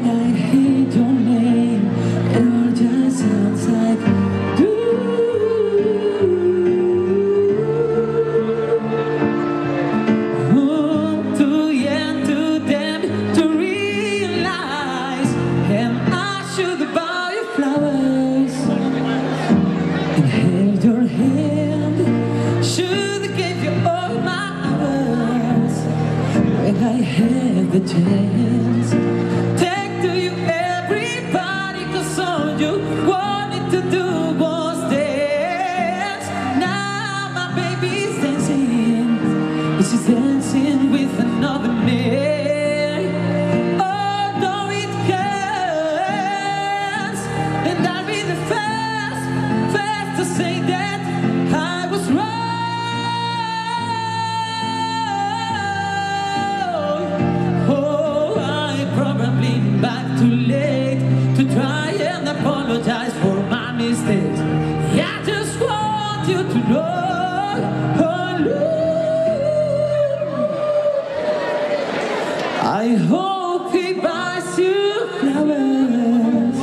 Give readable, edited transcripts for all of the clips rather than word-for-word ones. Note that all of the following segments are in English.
When I hear your name, it all just sounds like do. Oh, too young, too damn to realize, and I should buy you flowers and held your hand. Should have gave you all my hours when I had the chance. Take to you everybody, 'cause all you wanted to do was dance. Now my baby's dancing, she's dancing with another man. Oh, no, it can't. And I'll be the first to say that I was wrong. Oh, I probably back too late to try and apologize for my mistakes. I just want you to know, oh, I hope he buys you flowers.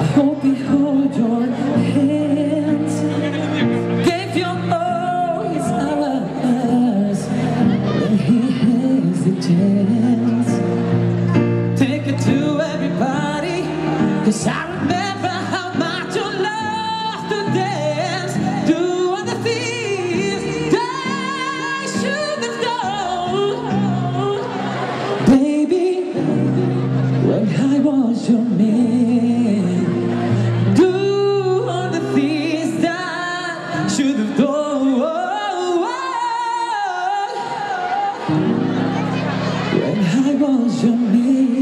I hope he holds your hands. Gave you all his hours when he has the chance. Take it to everybody, 'cause I remember how much you love to dance. Do all the things that I should have done. Baby, when I was your man, do all the things that I should have done. When I was your man.